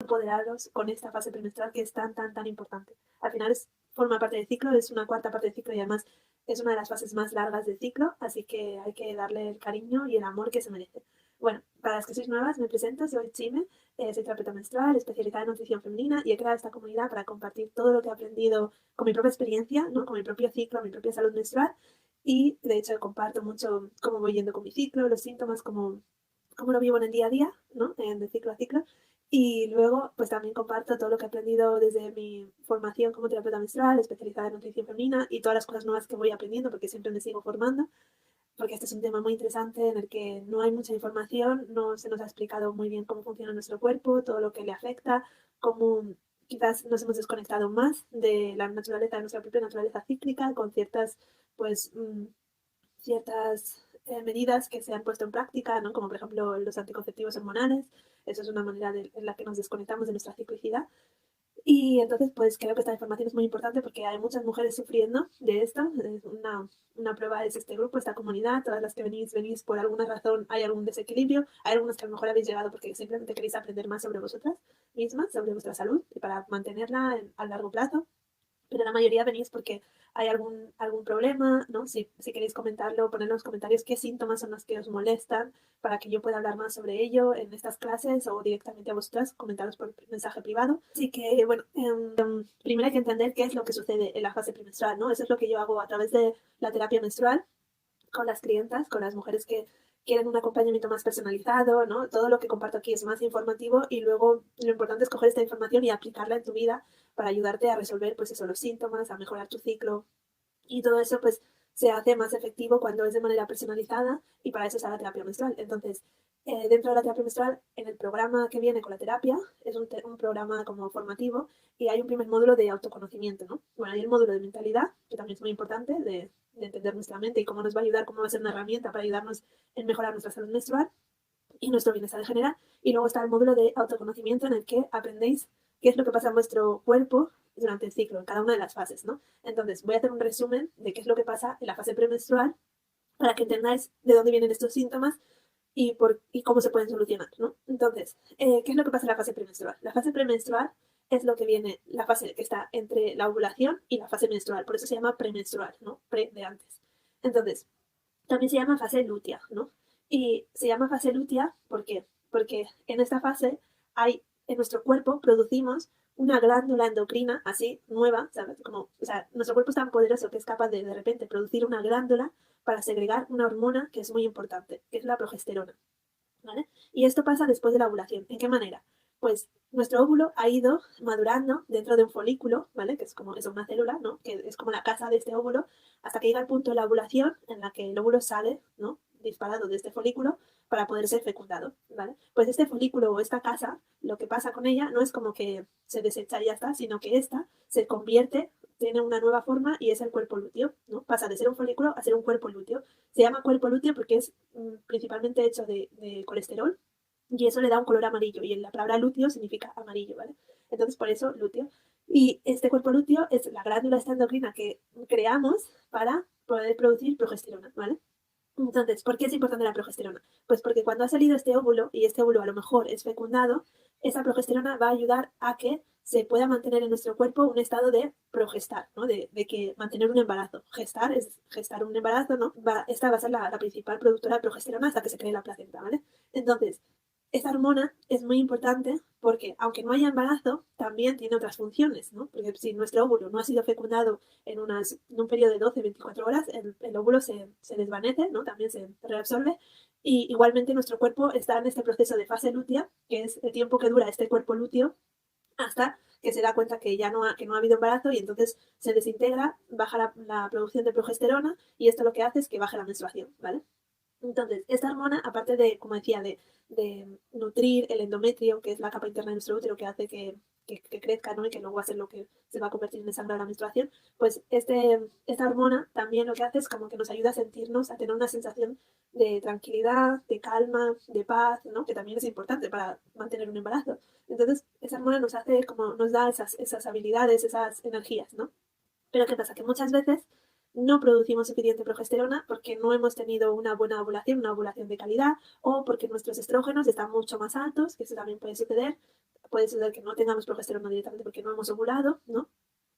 empoderaros con esta fase premenstrual que es tan, tan, tan importante. Al final forma parte del ciclo, es una cuarta parte del ciclo y además es una de las fases más largas del ciclo, así que hay que darle el cariño y el amor que se merece. Bueno, para las que sois nuevas, me presento, soy Chime, soy terapeuta menstrual, especializada en nutrición femenina y he creado esta comunidad para compartir todo lo que he aprendido con mi propia experiencia, ¿no? Con mi propio ciclo, mi propia salud menstrual y de hecho comparto mucho cómo voy yendo con mi ciclo, los síntomas, cómo lo vivo en el día a día, ¿no? De ciclo a ciclo. Y luego, pues también comparto todo lo que he aprendido desde mi formación como terapeuta menstrual, especializada en nutrición femenina y todas las cosas nuevas que voy aprendiendo porque siempre me sigo formando, porque este es un tema muy interesante en el que no hay mucha información, no se nos ha explicado muy bien cómo funciona nuestro cuerpo, todo lo que le afecta, cómo quizás nos hemos desconectado más de la naturaleza, de nuestra propia naturaleza cíclica, con ciertas, pues, ciertas medidas que se han puesto en práctica, ¿no? Como por ejemplo los anticonceptivos hormonales. Eso es una manera en la que nos desconectamos de nuestra ciclicidad. Y entonces, pues creo que esta información es muy importante porque hay muchas mujeres sufriendo de esto. Una prueba es este grupo, esta comunidad. Todas las que venís por alguna razón, hay algún desequilibrio. Hay algunas que a lo mejor habéis llegado porque simplemente queréis aprender más sobre vosotras mismas, sobre vuestra salud y para mantenerla a largo plazo, pero la mayoría venís porque hay algún problema, ¿no? Si queréis comentarlo, poner en los comentarios qué síntomas son los que os molestan para que yo pueda hablar más sobre ello en estas clases o directamente a vosotras, comentaros por mensaje privado. Así que, bueno, primero hay que entender qué es lo que sucede en la fase premenstrual, ¿no? Eso es lo que yo hago a través de la terapia menstrual con las clientas, con las mujeres que quieren un acompañamiento más personalizado, ¿no? Todo lo que comparto aquí es más informativo y luego lo importante es coger esta información y aplicarla en tu vida para ayudarte a resolver, pues eso, los síntomas, a mejorar tu ciclo y todo eso, pues se hace más efectivo cuando es de manera personalizada y para eso está la terapia menstrual. Entonces, dentro de la terapia menstrual, en el programa que viene con la terapia, es un programa como formativo y hay un primer módulo de autoconocimiento, ¿no? Bueno, hay el módulo de mentalidad, que también es muy importante, de entender nuestra mente y cómo nos va a ayudar, cómo va a ser una herramienta para ayudarnos en mejorar nuestra salud menstrual y nuestro bienestar en general. Y luego está el módulo de autoconocimiento en el que aprendéis qué es lo que pasa en vuestro cuerpo durante el ciclo, en cada una de las fases, ¿no? Entonces, voy a hacer un resumen de qué es lo que pasa en la fase premenstrual para que entendáis de dónde vienen estos síntomas y cómo se pueden solucionar, ¿no? Entonces, ¿qué es lo que pasa en la fase premenstrual? La fase premenstrual es lo que viene, la fase que está entre la ovulación y la fase menstrual, por eso se llama premenstrual, ¿no? Pre de antes. Entonces, también se llama fase lútea, ¿no? Y se llama fase lútea, ¿por qué? Porque en esta fase en nuestro cuerpo producimos una glándula endocrina así, nueva, ¿sabes? Como, o sea, nuestro cuerpo es tan poderoso que es capaz de repente producir una glándula para segregar una hormona que es muy importante, que es la progesterona, ¿vale? Y esto pasa después de la ovulación. ¿En qué manera? Pues nuestro óvulo ha ido madurando dentro de un folículo, ¿vale? Que es una célula, ¿no? Que es como la casa de este óvulo, hasta que llega el punto de la ovulación en la que el óvulo sale, ¿no? Disparado de este folículo para poder ser fecundado, ¿vale? Pues este folículo o esta casa, lo que pasa con ella no es como que se desecha y ya está, sino que esta se convierte, tiene una nueva forma y es el cuerpo lúteo, ¿no? Pasa de ser un folículo a ser un cuerpo lúteo. Se llama cuerpo lúteo porque es principalmente hecho de colesterol y eso le da un color amarillo y la palabra lúteo significa amarillo, ¿vale? Entonces por eso lúteo. Y este cuerpo lúteo es la glándula endocrina que creamos para poder producir progesterona, ¿vale? Entonces, ¿por qué es importante la progesterona? Pues porque cuando ha salido este óvulo y este óvulo a lo mejor es fecundado, esa progesterona va a ayudar a que se pueda mantener en nuestro cuerpo un estado de progestar, ¿no? De que mantener un embarazo. Gestar es gestar un embarazo, ¿no? Esta va a ser la principal productora de progesterona hasta que se cree la placenta, ¿vale? Entonces, esta hormona es muy importante porque, aunque no haya embarazo, también tiene otras funciones, ¿no? Porque si nuestro óvulo no ha sido fecundado en un periodo de 12-24 horas, el óvulo se desvanece, ¿no? También se reabsorbe. Y igualmente nuestro cuerpo está en este proceso de fase lútea, que es el tiempo que dura este cuerpo lúteo, hasta que se da cuenta que ya que no ha habido embarazo y entonces se desintegra, baja la producción de progesterona y esto lo que hace es que baje la menstruación, ¿vale? Entonces, esta hormona, aparte de, como decía, de nutrir el endometrio, que es la capa interna de nuestro útero que hace que crezca, ¿no? Y que luego va a ser lo que se va a convertir en el sangrado de la menstruación, pues esta hormona también lo que hace es como que nos ayuda a sentirnos, a tener una sensación de tranquilidad, de calma, de paz, ¿no? Que también es importante para mantener un embarazo. Entonces, esa hormona nos hace como, nos da esas habilidades, esas energías, ¿no? Pero ¿qué pasa? Que muchas veces no producimos suficiente progesterona porque no hemos tenido una buena ovulación, una ovulación de calidad, o porque nuestros estrógenos están mucho más altos, que eso también puede suceder, puede ser que no tengamos progesterona directamente porque no hemos ovulado, ¿no?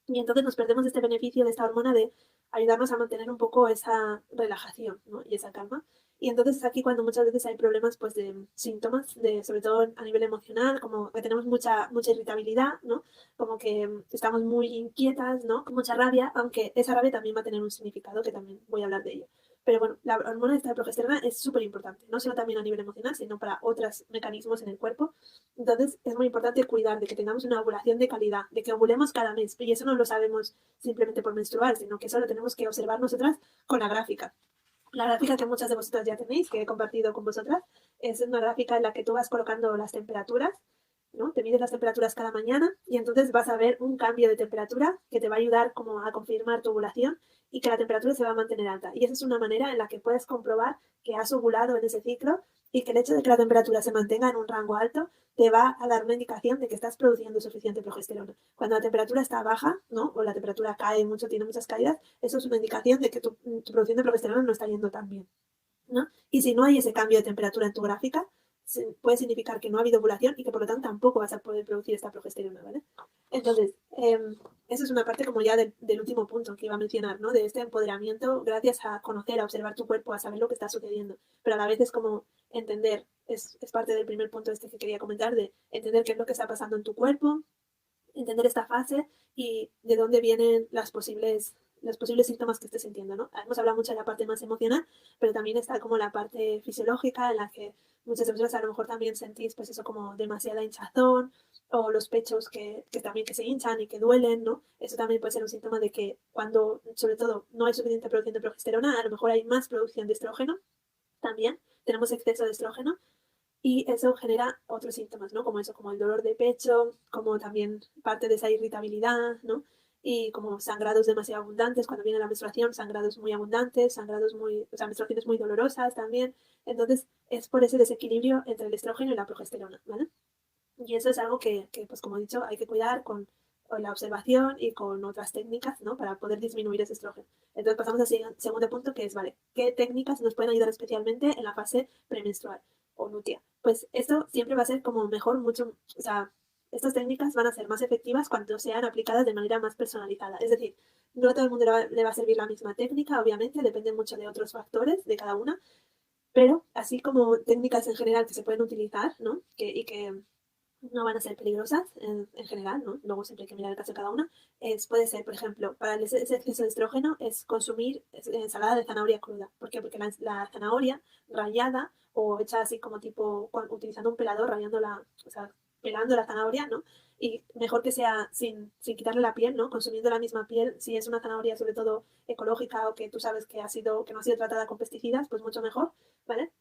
Y entonces nos perdemos este beneficio de esta hormona de ayudarnos a mantener un poco esa relajación, ¿no? Y esa calma. Y entonces es aquí cuando muchas veces hay problemas pues de síntomas, de, sobre todo a nivel emocional, como que tenemos mucha irritabilidad, ¿no? Como que estamos muy inquietas, ¿no? Con mucha rabia, aunque esa rabia también va a tener un significado que también voy a hablar de ello. Pero bueno, la hormona esta de progesterona es súper importante, no solo también a nivel emocional, sino para otros mecanismos en el cuerpo. Entonces es muy importante cuidar de que tengamos una ovulación de calidad, de que ovulemos cada mes. Y eso no lo sabemos simplemente por menstruar, sino que eso lo tenemos que observar nosotras con la gráfica. La gráfica que muchas de vosotras ya tenéis, que he compartido con vosotras, es una gráfica en la que tú vas colocando las temperaturas, ¿no? Te mides las temperaturas cada mañana y entonces vas a ver un cambio de temperatura que te va a ayudar como a confirmar tu ovulación y que la temperatura se va a mantener alta. Y esa es una manera en la que puedes comprobar que has ovulado en ese ciclo y que el hecho de que la temperatura se mantenga en un rango alto te va a dar una indicación de que estás produciendo suficiente progesterona. Cuando la temperatura está baja, ¿no? O la temperatura cae mucho, tiene muchas caídas, eso es una indicación de que tu producción de progesterona no está yendo tan bien, ¿no? Y si no hay ese cambio de temperatura en tu gráfica, puede significar que no ha habido ovulación y que por lo tanto tampoco vas a poder producir esta progesterona, ¿vale? Entonces, eso es una parte como ya del último punto que iba a mencionar, ¿no? De este empoderamiento gracias a conocer, a observar tu cuerpo, a saber lo que está sucediendo. Pero a la vez es como entender, es parte del primer punto este que quería comentar, de entender qué es lo que está pasando en tu cuerpo, entender esta fase y de dónde vienen los posibles síntomas que estés sintiendo, ¿no? Hemos hablado mucho de la parte más emocional, pero también está como la parte fisiológica en la que muchas veces a lo mejor también sentís pues eso como demasiada hinchazón o los pechos que también que se hinchan y que duelen, ¿no? Eso también puede ser un síntoma de que cuando sobre todo no hay suficiente producción de progesterona, a lo mejor hay más producción de estrógeno también, tenemos exceso de estrógeno y eso genera otros síntomas, ¿no? Como eso, como el dolor de pecho, como también parte de esa irritabilidad, ¿no? Y como sangrados demasiado abundantes, cuando viene la menstruación, sangrados muy abundantes, o sea, menstruaciones muy dolorosas también. Entonces, es por ese desequilibrio entre el estrógeno y la progesterona, ¿vale? Y eso es algo que, pues como he dicho, hay que cuidar con la observación y con otras técnicas, ¿no? Para poder disminuir ese estrógeno. Entonces pasamos al segundo punto, que es, ¿vale? ¿Qué técnicas nos pueden ayudar especialmente en la fase premenstrual o lútea? Pues esto siempre va a ser como mejor, mucho, o sea, estas técnicas van a ser más efectivas cuando sean aplicadas de manera más personalizada. Es decir, no a todo el mundo le va a servir la misma técnica, obviamente, depende mucho de otros factores de cada una, pero así como técnicas en general que se pueden utilizar, ¿no? Y que no van a ser peligrosas en general, ¿no? Luego siempre hay que mirar el caso de cada una. Puede ser, por ejemplo, para ese exceso de estrógeno es consumir ensalada de zanahoria cruda. ¿Por qué? Porque la zanahoria rallada o hecha así como tipo utilizando un pelador, rayándola, o sea, pelando la zanahoria, ¿no? Y mejor que sea sin quitarle la piel, ¿no? Consumiendo la misma piel. Si es una zanahoria sobre todo ecológica o que tú sabes que que no ha sido tratada con pesticidas, pues mucho mejor, ¿vale?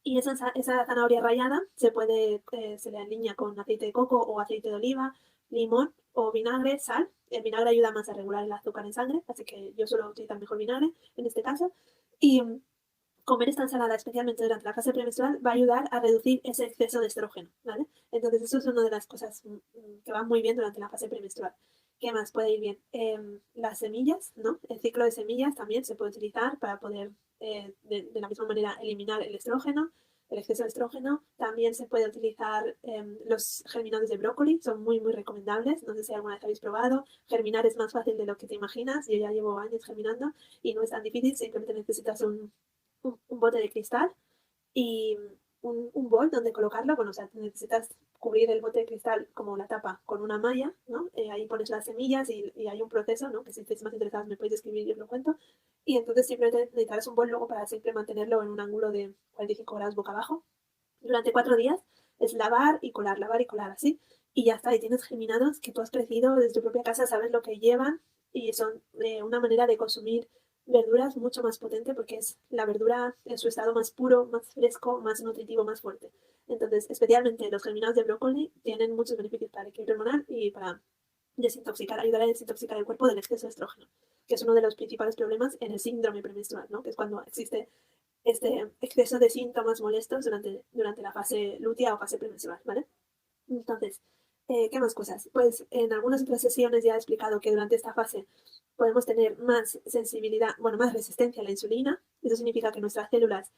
Y esa zanahoria rallada se le alinea con aceite de coco o aceite de oliva, limón o vinagre, sal. El vinagre ayuda más a regular el azúcar en sangre, así que yo suelo utilizar mejor vinagre en este caso. Y comer esta ensalada, especialmente durante la fase premenstrual, va a ayudar a reducir ese exceso de estrógeno, ¿vale? Entonces eso es una de las cosas que van muy bien durante la fase premenstrual. ¿Qué más puede ir bien? Las semillas, ¿no? El ciclo de semillas también se puede utilizar para poder, de la misma manera, eliminar el estrógeno, el exceso de estrógeno. También se puede utilizar los germinados de brócoli, son muy, muy recomendables. No sé si alguna vez habéis probado. Germinar es más fácil de lo que te imaginas. Yo ya llevo años germinando y no es tan difícil, simplemente necesitas un bote de cristal y un bol donde colocarlo. Bueno, o sea, necesitas cubrir el bote de cristal como la tapa con una malla, ¿no? Ahí pones las semillas y hay un proceso, ¿no? Que si estáis más interesados me podéis escribir y os lo cuento. Y entonces simplemente necesitarás un bol luego para siempre mantenerlo en un ángulo de 45 grados boca abajo. Durante 4 días es lavar y colar así. Y ya está, y tienes germinados que tú has crecido desde tu propia casa, sabes lo que llevan y son una manera de consumir verduras mucho más potente porque es la verdura en su estado más puro, más fresco, más nutritivo, más fuerte. Entonces, especialmente los germinados de brócoli tienen muchos beneficios para el equilibrio hormonal y para desintoxicar, ayudar a desintoxicar el cuerpo del exceso de estrógeno, que es uno de los principales problemas en el síndrome premenstrual, ¿no? Que es cuando existe este exceso de síntomas molestos durante la fase lútea o fase premenstrual, ¿vale? Entonces, ¿qué más cosas? Pues en algunas otras sesiones ya he explicado que durante esta fase podemos tener más sensibilidad, bueno, más resistencia a la insulina. Eso significa que nuestras células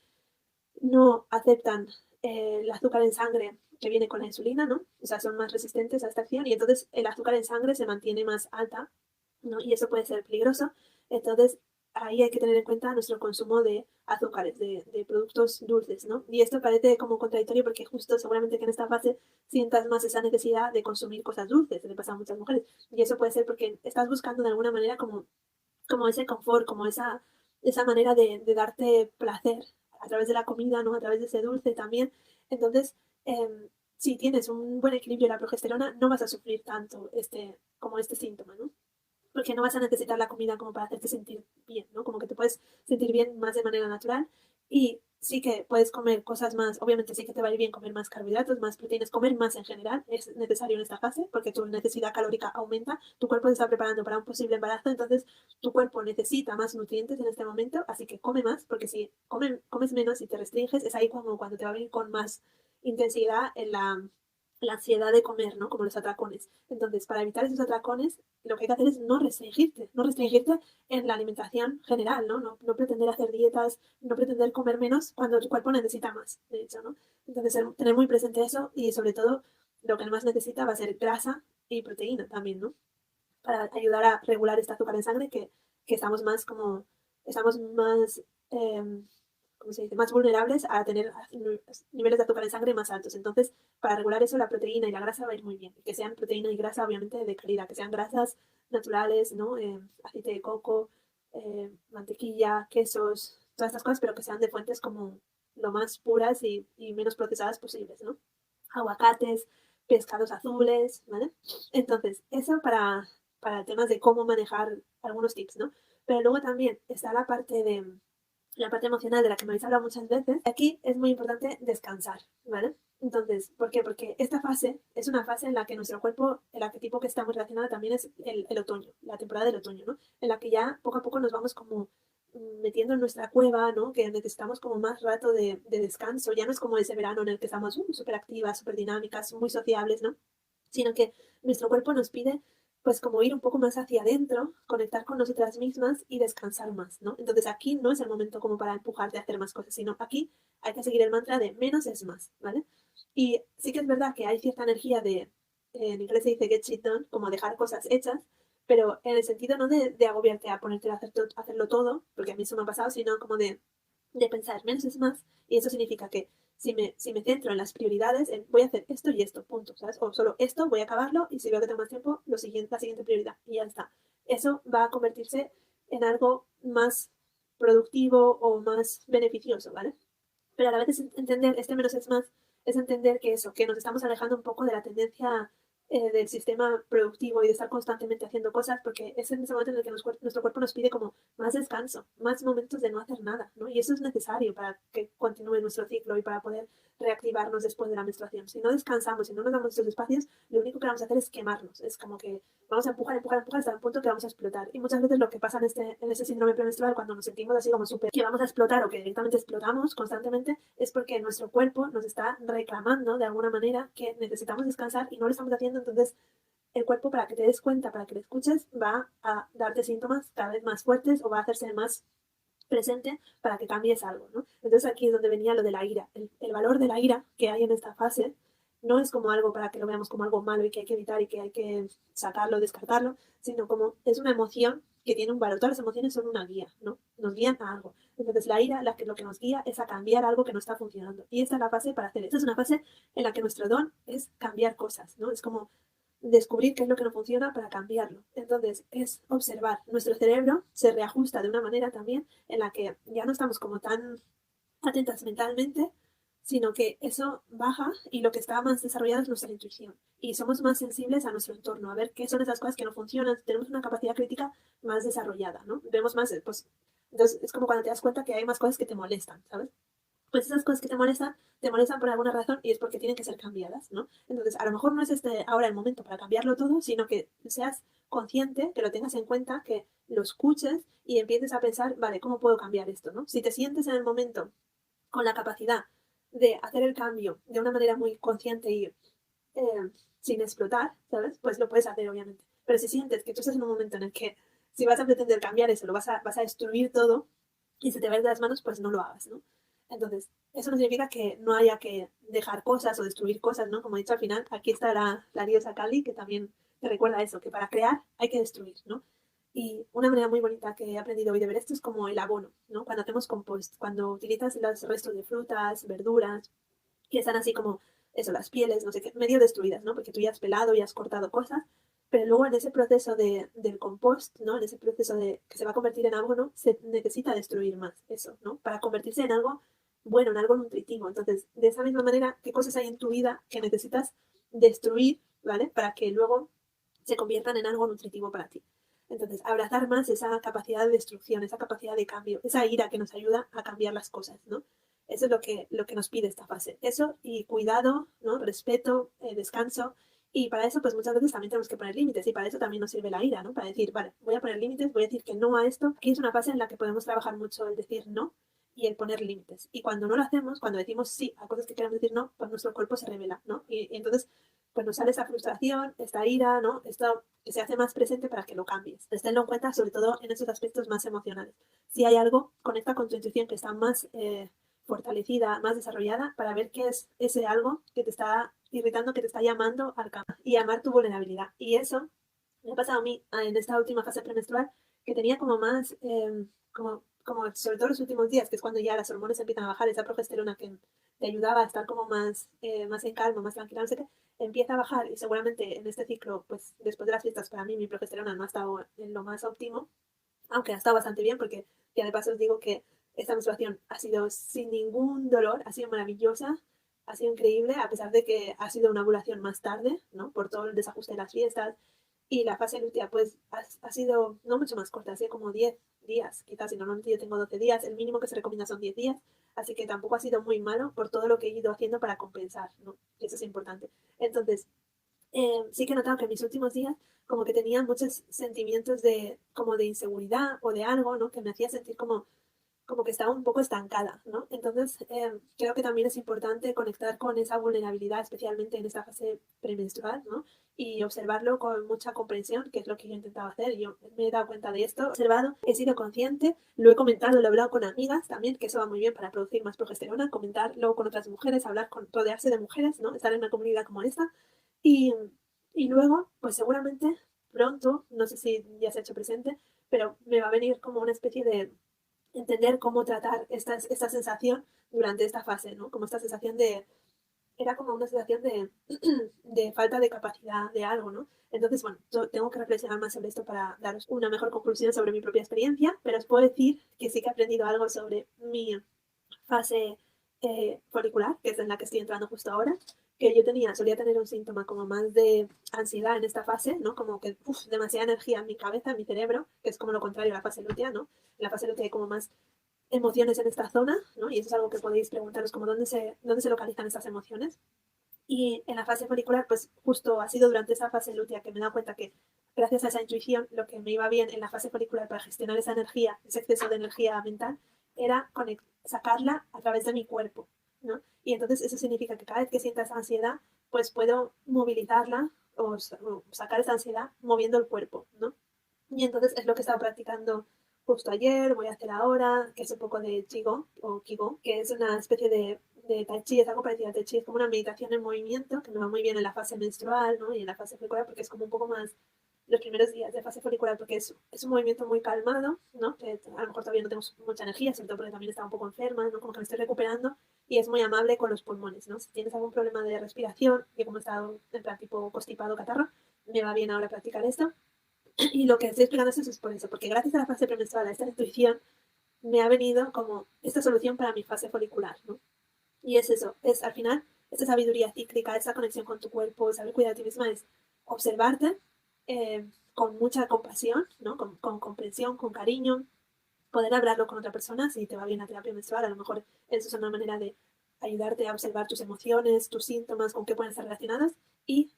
no aceptan el azúcar en sangre que viene con la insulina, ¿no? O sea, son más resistentes a esta acción y entonces el azúcar en sangre se mantiene más alta, ¿no? Y eso puede ser peligroso. Entonces, ahí hay que tener en cuenta nuestro consumo de azúcares, de productos dulces, ¿no? Y esto parece como contradictorio porque justo seguramente que en esta fase sientas más esa necesidad de consumir cosas dulces, le pasa a muchas mujeres. Y eso puede ser porque estás buscando de alguna manera como ese confort, como esa manera de darte placer a través de la comida, ¿no? A través de ese dulce también. Entonces, si tienes un buen equilibrio de la progesterona, no vas a sufrir tanto como este síntoma, ¿no? Porque no vas a necesitar la comida como para hacerte sentir bien, ¿no? Como que te puedes sentir bien más de manera natural y sí que puedes comer cosas más, obviamente sí que te va a ir bien comer más carbohidratos, más proteínas, comer más en general, es necesario en esta fase porque tu necesidad calórica aumenta, tu cuerpo se está preparando para un posible embarazo, entonces tu cuerpo necesita más nutrientes en este momento, así que come más, porque si comes menos y te restringes, es ahí como cuando te va a venir con más intensidad en la ansiedad de comer, ¿no? Como los atracones. Entonces, para evitar esos atracones, lo que hay que hacer es no restringirte en la alimentación general, ¿no? No pretender hacer dietas, no pretender comer menos cuando tu cuerpo necesita más, de hecho, ¿no? Entonces, tener muy presente eso y sobre todo lo que más necesita va a ser grasa y proteína también, ¿no? Para ayudar a regular este azúcar en sangre que estamos más, eh, ¿cómo se dice? Más vulnerables a tener niveles de azúcar en sangre más altos. Entonces, para regular eso, la proteína y la grasa va a ir muy bien. Que sean proteína y grasa, obviamente, de calidad, que sean grasas naturales, ¿no? Aceite de coco, mantequilla, quesos, todas estas cosas, pero que sean de fuentes como lo más puras y menos procesadas posibles, ¿no? Aguacates, pescados azules, ¿vale? Entonces, eso para temas de cómo manejar algunos tips, ¿no? Pero luego también está la parte emocional de la que me habéis hablado muchas veces. Aquí es muy importante descansar, ¿vale? Entonces, ¿por qué? Porque esta fase es una fase en la que nuestro cuerpo, el arquetipo que está muy relacionado también es el otoño, la temporada del otoño, ¿no? En la que ya poco a poco nos vamos como metiendo en nuestra cueva, ¿no? Que necesitamos como más rato de descanso. Ya no es como ese verano en el que estamos súper activas, súper dinámicas, muy sociables, ¿no? Sino que nuestro cuerpo nos pide pues como ir un poco más hacia adentro, conectar con nosotras mismas y descansar más, ¿no? Entonces aquí no es el momento como para empujarte a hacer más cosas, sino aquí hay que seguir el mantra de menos es más, ¿vale? Y sí que es verdad que hay cierta energía en inglés se dice get shit done, como dejar cosas hechas, pero en el sentido no de agobiarte a ponerte a hacerlo todo, porque a mí eso me ha pasado, sino como de pensar menos es más, y eso significa que si me centro en las prioridades, voy a hacer esto y esto, punto, ¿sabes? O solo esto, voy a acabarlo, y si veo que tengo más tiempo, la siguiente prioridad, y ya está. Eso va a convertirse en algo más productivo o más beneficioso, ¿vale? Pero a la vez es entender, este menos es más, es entender que eso, que nos estamos alejando un poco de la tendencia del sistema productivo y de estar constantemente haciendo cosas, porque es en ese momento en el que nuestro cuerpo nos pide como más descanso, más momentos de no hacer nada, ¿no? Y eso es necesario para que continúe nuestro ciclo y para poder reactivarnos después de la menstruación. Si no descansamos, si no nos damos estos espacios, lo único que vamos a hacer es quemarnos. Es como que vamos a empujar, empujar, empujar hasta el punto que vamos a explotar. Y muchas veces lo que pasa en este síndrome premenstrual, cuando nos sentimos así como súper que vamos a explotar o que directamente explotamos constantemente, es porque nuestro cuerpo nos está reclamando de alguna manera que necesitamos descansar y no lo estamos haciendo. Entonces, el cuerpo, para que te des cuenta, para que lo escuches, va a darte síntomas cada vez más fuertes o va a hacerse más presente para que cambies algo, ¿no? Entonces aquí es donde venía lo de la ira. El valor de la ira que hay en esta fase no es como algo para que lo veamos como algo malo y que hay que evitar y que hay que sacarlo, descartarlo, sino como es una emoción que tiene un valor. Todas las emociones son una guía, ¿no? Nos guían a algo. Entonces la ira, lo que nos guía es a cambiar algo que no está funcionando. Y esta es la fase para hacer. Esta es una fase en la que nuestro don es cambiar cosas, ¿no? Es como descubrir qué es lo que no funciona para cambiarlo. Entonces, es observar. Nuestro cerebro se reajusta de una manera también en la que ya no estamos como tan atentas mentalmente, sino que eso baja y lo que está más desarrollado es nuestra intuición. Y somos más sensibles a nuestro entorno, a ver qué son esas cosas que no funcionan. Tenemos una capacidad crítica más desarrollada, ¿no? Vemos más, pues, entonces es como cuando te das cuenta que hay más cosas que te molestan, ¿sabes? Pues esas cosas que te molestan por alguna razón y es porque tienen que ser cambiadas, ¿no? Entonces, a lo mejor no es ahora el momento para cambiarlo todo, sino que seas consciente, que lo tengas en cuenta, que lo escuches y empieces a pensar, vale, ¿cómo puedo cambiar esto, no? Si te sientes en el momento con la capacidad de hacer el cambio de una manera muy consciente y sin explotar, ¿sabes? Pues lo puedes hacer, obviamente. Pero si sientes que tú estás en un momento en el que si vas a pretender cambiar eso, vas a destruir todo y se te va a ir de las manos, pues no lo hagas, ¿no? Entonces, eso no significa que no haya que dejar cosas o destruir cosas, ¿no? Como he dicho al final, aquí está la diosa Kali, que también te recuerda eso, que para crear hay que destruir, ¿no? Y una manera muy bonita que he aprendido hoy de ver esto es como el abono, ¿no? Cuando hacemos compost, cuando utilizas los restos de frutas, verduras, que están así como, eso, las pieles, no sé qué, medio destruidas, ¿no? Porque tú ya has pelado y has cortado cosas, pero luego en ese proceso del compost, ¿no? En ese proceso de que se va a convertir en abono, se necesita destruir más eso, ¿no? Para convertirse en algo bueno, en algo nutritivo. Entonces, de esa misma manera, ¿qué cosas hay en tu vida que necesitas destruir, ¿vale? Para que luego se conviertan en algo nutritivo para ti. Entonces, abrazar más esa capacidad de destrucción, esa capacidad de cambio, esa ira que nos ayuda a cambiar las cosas, ¿no? Eso es lo que nos pide esta fase. Eso y cuidado, ¿no? Respeto, descanso. Y para eso, pues muchas veces también tenemos que poner límites. Y para eso también nos sirve la ira, ¿no? Para decir, vale, voy a poner límites, voy a decir que no a esto. Aquí es una fase en la que podemos trabajar mucho el decir no y el poner límites. Y cuando no lo hacemos, cuando decimos sí a cosas que queremos decir no, pues nuestro cuerpo se revela, ¿no? Y entonces pues nos sale esa frustración, esta ira, ¿no? Esto que se hace más presente para que lo cambies. Entonces, tenlo en cuenta, sobre todo en esos aspectos más emocionales. Si hay algo, conecta con tu intuición que está más fortalecida, más desarrollada, para ver qué es ese algo que te está irritando, que te está llamando al cambio y amar tu vulnerabilidad. Y eso me ha pasado a mí en esta última fase premenstrual, que tenía como más, como sobre todo los últimos días, que es cuando ya las hormonas empiezan a bajar, esa progesterona que te ayudaba a estar como más en calma, más tranquila, no sé qué, empieza a bajar y seguramente en este ciclo, pues después de las fiestas, para mí mi progesterona no ha estado en lo más óptimo, aunque ha estado bastante bien porque ya de paso os digo que esta menstruación ha sido sin ningún dolor, ha sido maravillosa, ha sido increíble, a pesar de que ha sido una ovulación más tarde, ¿no? Por todo el desajuste de las fiestas. Y la fase lútea, pues, ha sido no mucho más corta, ha sido como 10 días, quizás, si normalmente yo tengo 12 días, el mínimo que se recomienda son 10 días, así que tampoco ha sido muy malo por todo lo que he ido haciendo para compensar, ¿no? Eso es importante. Entonces, sí que he notado que en mis últimos días como que tenía muchos sentimientos como de inseguridad o de algo, ¿no? Que me hacía sentir como que estaba un poco estancada, ¿no? Entonces, creo que también es importante conectar con esa vulnerabilidad, especialmente en esta fase premenstrual, ¿no? Y observarlo con mucha comprensión, que es lo que yo he intentado hacer. Yo me he dado cuenta de esto, he observado, he sido consciente, lo he comentado, lo he hablado con amigas también, que eso va muy bien para producir más progesterona, comentarlo con otras mujeres, rodearse de mujeres, ¿no? Estar en una comunidad como esta. Y, y luego, pues seguramente pronto, no sé si ya se ha hecho presente, pero me va a venir como una especie de entender cómo tratar esta sensación durante esta fase, ¿no? Como esta sensación era como una sensación de falta de capacidad de algo, ¿no? Entonces, bueno, yo tengo que reflexionar más sobre esto para daros una mejor conclusión sobre mi propia experiencia, pero os puedo decir que sí que he aprendido algo sobre mi fase folicular, que es en la que estoy entrando justo ahora, que yo solía tener un síntoma como más de ansiedad en esta fase, ¿no? Como que demasiada energía en mi cabeza, en mi cerebro, que es como lo contrario a la fase lútea, ¿no? En la fase lútea hay como más emociones en esta zona, ¿no? Y eso es algo que podéis preguntaros, como dónde se localizan estas emociones. Y en la fase folicular, pues justo ha sido durante esa fase lútea que me he dado cuenta que gracias a esa intuición, lo que me iba bien en la fase folicular para gestionar esa energía, ese exceso de energía mental, era sacarla a través de mi cuerpo, ¿no? Y entonces eso significa que cada vez que sienta esa ansiedad, pues puedo movilizarla o sacar esa ansiedad moviendo el cuerpo, ¿no? Y entonces es lo que he estado practicando justo ayer, voy a hacer ahora, que es un poco de Qigong o Qigong, que es una especie de Tai Chi, es algo parecido a Tai Chi, es como una meditación en movimiento que me va muy bien en la fase menstrual, ¿no? Y en la fase folicular porque es como un poco más los primeros días de fase folicular porque es un movimiento muy calmado, ¿no? Que a lo mejor todavía no tengo mucha energía, sobre todo porque también estaba un poco enferma, ¿no? Como que me estoy recuperando y es muy amable con los pulmones, ¿no? Si tienes algún problema de respiración, y como he estado en plan tipo constipado, catarro, me va bien ahora practicar esto. Y lo que estoy explicando es por eso, porque gracias a la fase premenstrual, a esta intuición, me ha venido como esta solución para mi fase folicular, ¿no? Y es eso, es al final, esta sabiduría cíclica, esa conexión con tu cuerpo, saber cuidar de ti misma, es observarte con mucha compasión, ¿no? Con comprensión, con cariño, poder hablarlo con otra persona, si te va bien la terapia menstrual, a lo mejor eso es una manera de ayudarte a observar tus emociones, tus síntomas, con qué pueden estar relacionadas, y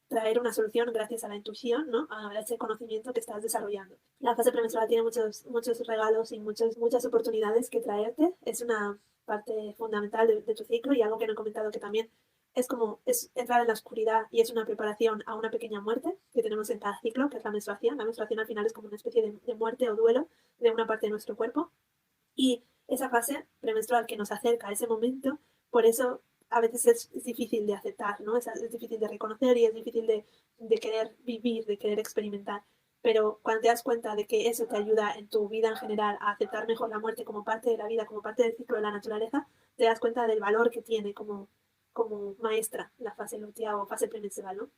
traer una solución gracias a la intuición, ¿no? A ese conocimiento que estás desarrollando. La fase premenstrual tiene muchos regalos y muchas oportunidades que traerte. Es una parte fundamental de tu ciclo y algo que no he comentado que también es entrar en la oscuridad y es una preparación a una pequeña muerte que tenemos en cada ciclo, que es la menstruación. La menstruación al final es como una especie de muerte o duelo de una parte de nuestro cuerpo. Y esa fase premenstrual que nos acerca a ese momento, por eso a veces es difícil de aceptar, ¿no? Es difícil de reconocer y es difícil de querer vivir, de querer experimentar. Pero cuando te das cuenta de que eso te ayuda en tu vida en general a aceptar mejor la muerte como parte de la vida, como parte del ciclo de la naturaleza, te das cuenta del valor que tiene como maestra la fase lútea o fase premenstrual, ¿no?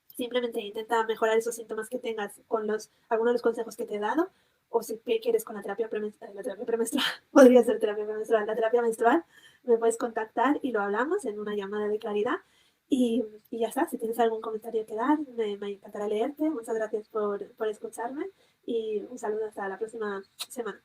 Simplemente intenta mejorar esos síntomas que tengas con algunos de los consejos que te he dado, o si quieres con la terapia premenstrual, podría ser terapia premenstrual, la terapia menstrual, me puedes contactar y lo hablamos en una llamada de claridad. Y ya está, si tienes algún comentario que dar, me encantará leerte. Muchas gracias por escucharme y un saludo hasta la próxima semana.